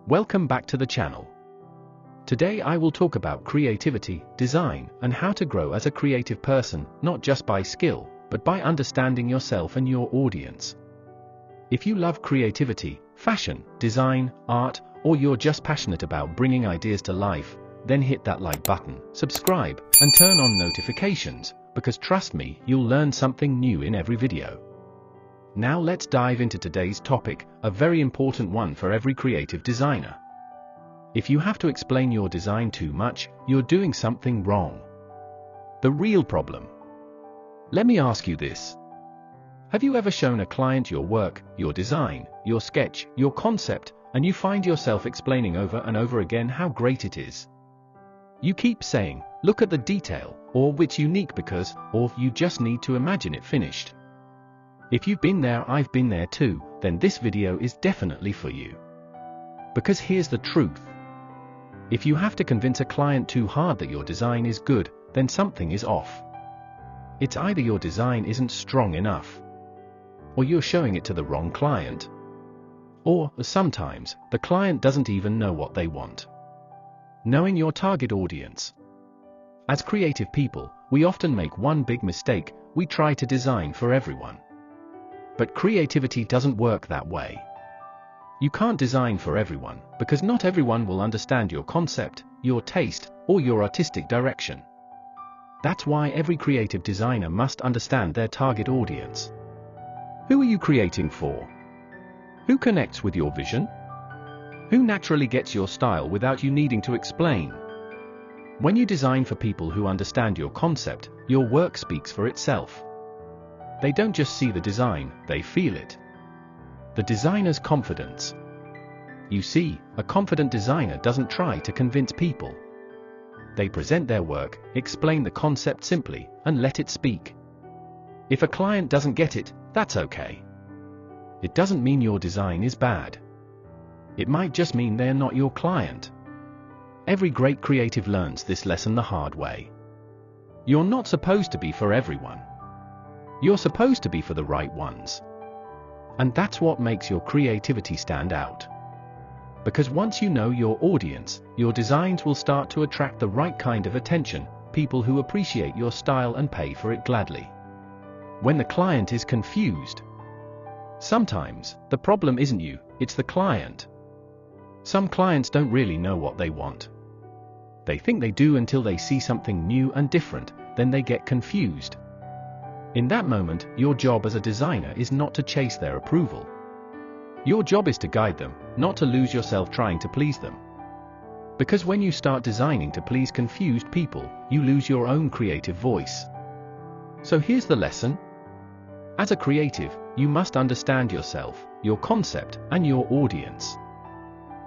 Welcome back to the channel. Today I will talk about creativity, design, and how to grow as a creative person, not just by skill, but by understanding yourself and your audience. If you love creativity, fashion, design, art, or you're just passionate about bringing ideas to life, then hit that like button, subscribe, and turn on notifications, because trust me, you'll learn something new in every video. Now let's dive into today's topic, a very important one for every creative designer. If you have to explain your design too much, you're doing something wrong. The real problem. Let me ask you this. Have you ever shown a client your work, your design, your sketch, your concept, and you find yourself explaining over and over again how great it is? You keep saying, look at the detail, or it's unique because, or you just need to imagine it finished. If you've been there, I've been there too, then this video is definitely for you. Because here's the truth. If you have to convince a client too hard that your design is good, then something is off. It's either your design isn't strong enough, or you're showing it to the wrong client. Or, sometimes, the client doesn't even know what they want. Knowing your target audience. As creative people, we often make one big mistake: we try to design for everyone. But creativity doesn't work that way. You can't design for everyone, because not everyone will understand your concept, your taste, or your artistic direction. That's why every creative designer must understand their target audience. Who are you creating for? Who connects with your vision? Who naturally gets your style without you needing to explain? When you design for people who understand your concept, your work speaks for itself. They don't just see the design, they feel it. The designer's confidence. You see, a confident designer doesn't try to convince people. They present their work, explain the concept simply, and let it speak. If a client doesn't get it, that's okay. It doesn't mean your design is bad. It might just mean they're not your client. Every great creative learns this lesson the hard way. You're not supposed to be for everyone. You're supposed to be for the right ones. And that's what makes your creativity stand out. Because once you know your audience, your designs will start to attract the right kind of attention, people who appreciate your style and pay for it gladly. When the client is confused. Sometimes, the problem isn't you, it's the client. Some clients don't really know what they want. They think they do until they see something new and different, then they get confused. In that moment, your job as a designer is not to chase their approval. Your job is to guide them, not to lose yourself trying to please them. Because when you start designing to please confused people, you lose your own creative voice. So here's the lesson. As a creative, you must understand yourself, your concept, and your audience.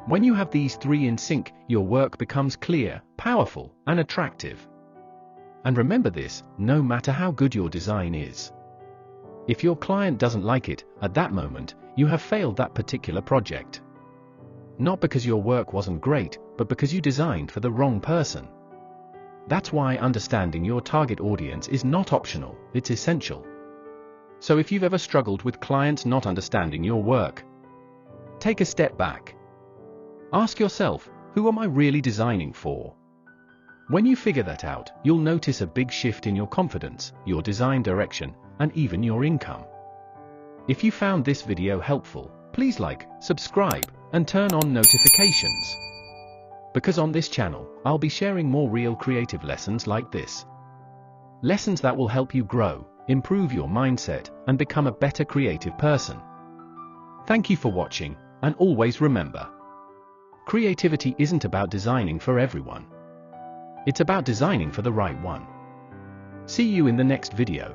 When you have these three in sync, your work becomes clear, powerful, and attractive. And remember this, no matter how good your design is. If your client doesn't like it, at that moment, you have failed that particular project. Not because your work wasn't great, but because you designed for the wrong person. That's why understanding your target audience is not optional, it's essential. So if you've ever struggled with clients not understanding your work, take a step back. Ask yourself, who am I really designing for? When you figure that out, you'll notice a big shift in your confidence, your design direction, and even your income. If you found this video helpful, please like, subscribe, and turn on notifications. Because on this channel, I'll be sharing more real creative lessons like this. Lessons that will help you grow, improve your mindset, and become a better creative person. Thank you for watching, and always remember, creativity isn't about designing for everyone. It's about designing for the right one. See you in the next video.